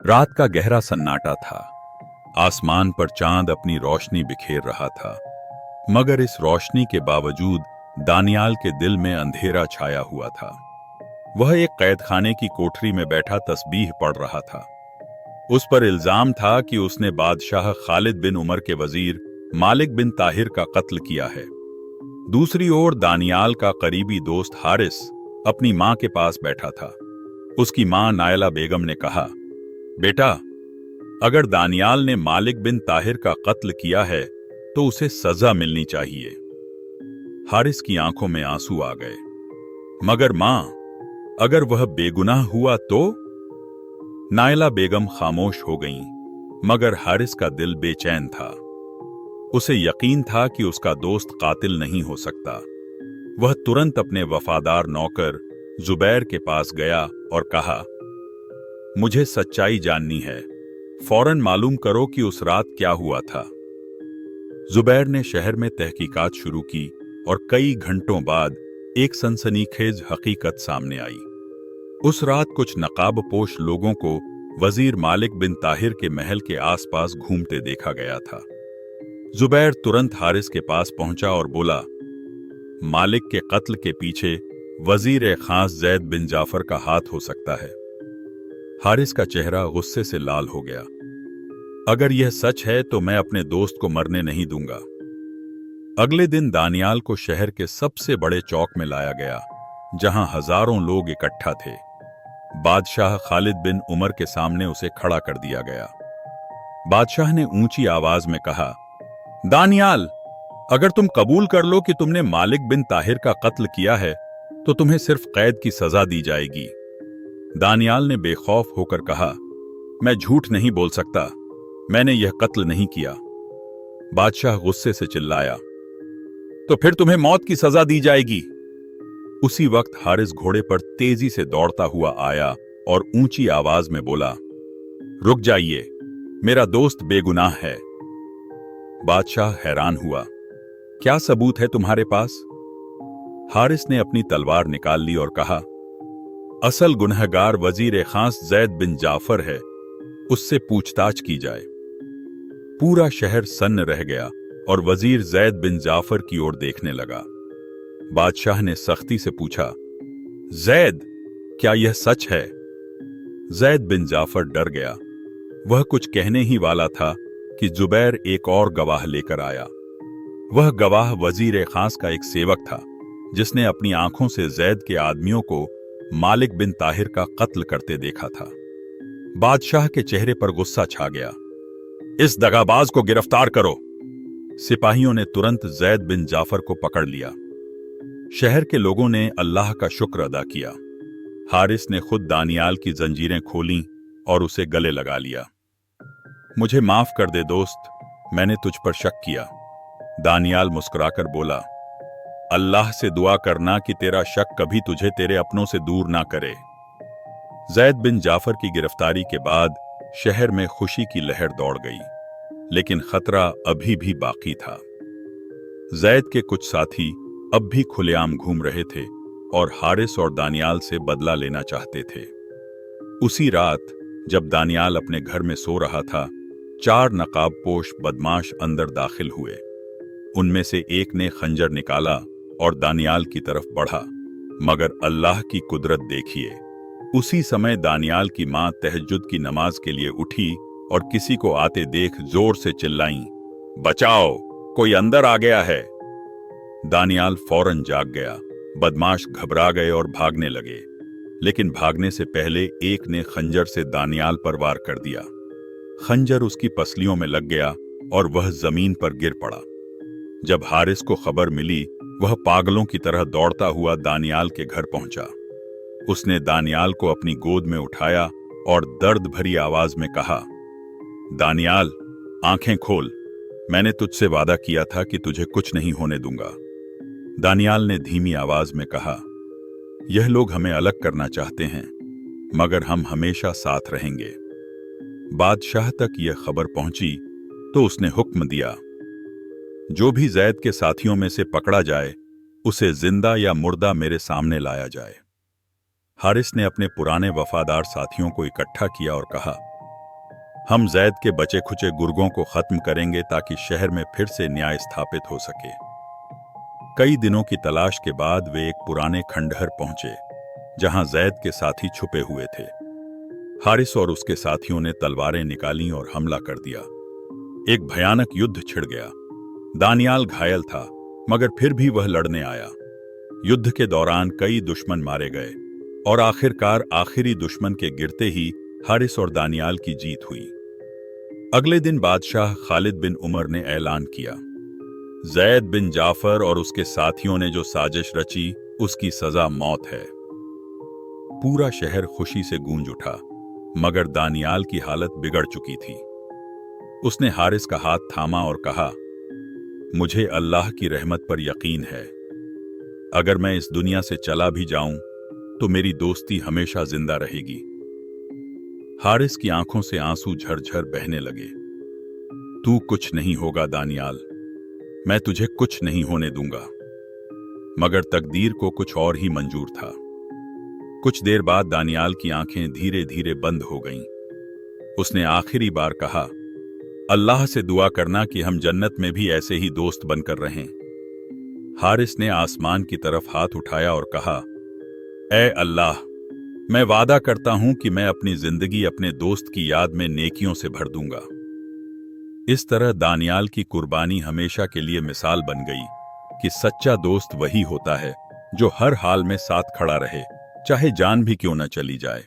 रात का गहरा सन्नाटा था। आसमान पर चांद अपनी रोशनी बिखेर रहा था, मगर इस रोशनी के बावजूद दानियाल के दिल में अंधेरा छाया हुआ था। वह एक कैदखाने की कोठरी में बैठा तस्बीह पढ़ रहा था। उस पर इल्जाम था कि उसने बादशाह खालिद बिन उमर के वजीर मालिक बिन ताहिर का कत्ल किया है। दूसरी ओर दानियाल का करीबी दोस्त हारिस अपनी मां के पास बैठा था। उसकी मां नायला बेगम ने कहा, बेटा, अगर दानियाल ने मालिक बिन ताहिर का कत्ल किया है तो उसे सजा मिलनी चाहिए। हारिस की आंखों में आंसू आ गए। मगर मां, अगर वह बेगुनाह हुआ तो? नायला बेगम खामोश हो गईं, मगर हारिस का दिल बेचैन था। उसे यकीन था कि उसका दोस्त कातिल नहीं हो सकता। वह तुरंत अपने वफादार नौकर जुबैर के पास गया और कहा, मुझे सच्चाई जाननी है। फौरन मालूम करो कि उस रात क्या हुआ था। जुबैर ने शहर में तहकीकात शुरू की और कई घंटों बाद एक सनसनीखेज हकीकत सामने आई। उस रात कुछ नकाबपोश लोगों को वजीर मालिक बिन ताहिर के महल के आसपास घूमते देखा गया था। जुबैर तुरंत हारिस के पास पहुंचा और बोला, मालिक के कत्ल के पीछे वजीर खास जैद बिन जाफर का हाथ हो सकता है। हारिस का चेहरा गुस्से से लाल हो गया। अगर यह सच है तो मैं अपने दोस्त को मरने नहीं दूंगा। अगले दिन दानियाल को शहर के सबसे बड़े चौक में लाया गया, जहां हजारों लोग इकट्ठा थे। बादशाह खालिद बिन उमर के सामने उसे खड़ा कर दिया गया। बादशाह ने ऊंची आवाज में कहा, दानियाल, अगर तुम कबूल कर लो कि तुमने मालिक बिन ताहिर का कत्ल किया है तो तुम्हें सिर्फ कैद की सजा दी जाएगी। दानियाल ने बेखौफ होकर कहा, मैं झूठ नहीं बोल सकता, मैंने यह कत्ल नहीं किया। बादशाह गुस्से से चिल्लाया, तो फिर तुम्हें मौत की सजा दी जाएगी। उसी वक्त हारिस घोड़े पर तेजी से दौड़ता हुआ आया और ऊंची आवाज में बोला, रुक जाइए, मेरा दोस्त बेगुनाह है। बादशाह हैरान हुआ, क्या सबूत है तुम्हारे पास? हारिस ने अपनी तलवार निकाल ली और कहा, असल गुनहगार वजीर खास जैद बिन जाफर है, उससे पूछताछ की जाए। पूरा शहर सन्न रह गया और वजीर जैद बिन जाफर की ओर देखने लगा। बादशाह ने सख्ती से पूछा, जैद, क्या यह सच है? जैद बिन जाफर डर गया। वह कुछ कहने ही वाला था कि जुबैर एक और गवाह लेकर आया। वह गवाह वजीर खास का एक सेवक था, जिसने अपनी आंखों से जैद के आदमियों को मालिक बिन ताहिर का कत्ल करते देखा था। बादशाह के चेहरे पर गुस्सा छा गया। इस दगाबाज को गिरफ्तार करो। सिपाहियों ने तुरंत जैद बिन जाफर को पकड़ लिया। शहर के लोगों ने अल्लाह का शुक्र अदा किया। हारिस ने खुद दानियाल की जंजीरें खोलीं और उसे गले लगा लिया। मुझे माफ कर दे दोस्त, मैंने तुझ पर शक किया। दानियाल मुस्कुराकर बोला, अल्लाह से दुआ करना कि तेरा शक कभी तुझे तेरे अपनों से दूर ना करे। जैद बिन जाफर की गिरफ्तारी के बाद शहर में खुशी की लहर दौड़ गई, लेकिन खतरा अभी भी बाकी था। जैद के कुछ साथी अब भी खुलेआम घूम रहे थे और हारिस और दानियाल से बदला लेना चाहते थे। उसी रात जब दानियाल अपने घर में सो रहा था, 4 नकाबपोश बदमाश अंदर दाखिल हुए। उनमें से एक ने खंजर निकाला और दानियाल की तरफ बढ़ा, मगर अल्लाह की कुदरत देखिए। उसी समय दानियाल की मां तहज्जुद की नमाज के लिए उठी और किसी को आते देख जोर से चिल्लाईं, बचाओ, कोई अंदर आ गया है। दानियाल फौरन जाग गया। बदमाश घबरा गए और भागने लगे, लेकिन भागने से पहले एक ने खंजर से दानियाल पर वार कर दिया। खंजर उसकी पसलियों में लग गया और वह जमीन पर गिर पड़ा। जब हारिस को खबर मिली, वह पागलों की तरह दौड़ता हुआ दानियाल के घर पहुंचा। उसने दानियाल को अपनी गोद में उठाया और दर्द भरी आवाज में कहा, दानियाल, आंखें खोल, मैंने तुझसे वादा किया था कि तुझे कुछ नहीं होने दूंगा। दानियाल ने धीमी आवाज में कहा, यह लोग हमें अलग करना चाहते हैं, मगर हम हमेशा साथ रहेंगे। बादशाह तक यह खबर पहुंची तो उसने हुक्म दिया, जो भी जैद के साथियों में से पकड़ा जाए, उसे जिंदा या मुर्दा मेरे सामने लाया जाए। हारिस ने अपने पुराने वफादार साथियों को इकट्ठा किया और कहा, हम जैद के बचे खुचे गुर्गों को खत्म करेंगे ताकि शहर में फिर से न्याय स्थापित हो सके। कई दिनों की तलाश के बाद वे एक पुराने खंडहर पहुंचे जहां जैद के साथी छुपे हुए थे। हारिस और उसके साथियों ने तलवारें निकाली और हमला कर दिया। एक भयानक युद्ध छिड़ गया। दानियाल घायल था, मगर फिर भी वह लड़ने आया। युद्ध के दौरान कई दुश्मन मारे गए और आखिरकार आखिरी दुश्मन के गिरते ही हारिस और दानियाल की जीत हुई। अगले दिन बादशाह खालिद बिन उमर ने ऐलान किया, जैद बिन जाफर और उसके साथियों ने जो साजिश रची उसकी सजा मौत है। पूरा शहर खुशी से गूंज उठा, मगर दानियाल की हालत बिगड़ चुकी थी। उसने हारिस का हाथ थामा और कहा, मुझे अल्लाह की रहमत पर यकीन है, अगर मैं इस दुनिया से चला भी जाऊं तो मेरी दोस्ती हमेशा जिंदा रहेगी। हारिस की आंखों से आंसू झरझर बहने लगे। तू कुछ नहीं होगा दानियाल, मैं तुझे कुछ नहीं होने दूंगा। मगर तकदीर को कुछ और ही मंजूर था। कुछ देर बाद दानियाल की आंखें धीरे धीरे बंद हो गईं। उसने आखिरी बार कहा, अल्लाह से दुआ करना कि हम जन्नत में भी ऐसे ही दोस्त बनकर रहें। हारिस ने आसमान की तरफ हाथ उठाया और कहा, ऐ अल्लाह, मैं वादा करता हूं कि मैं अपनी जिंदगी अपने दोस्त की याद में नेकियों से भर दूंगा। इस तरह दानियाल की कुर्बानी हमेशा के लिए मिसाल बन गई कि सच्चा दोस्त वही होता है जो हर हाल में साथ खड़ा रहे, चाहे जान भी क्यों न चली जाए।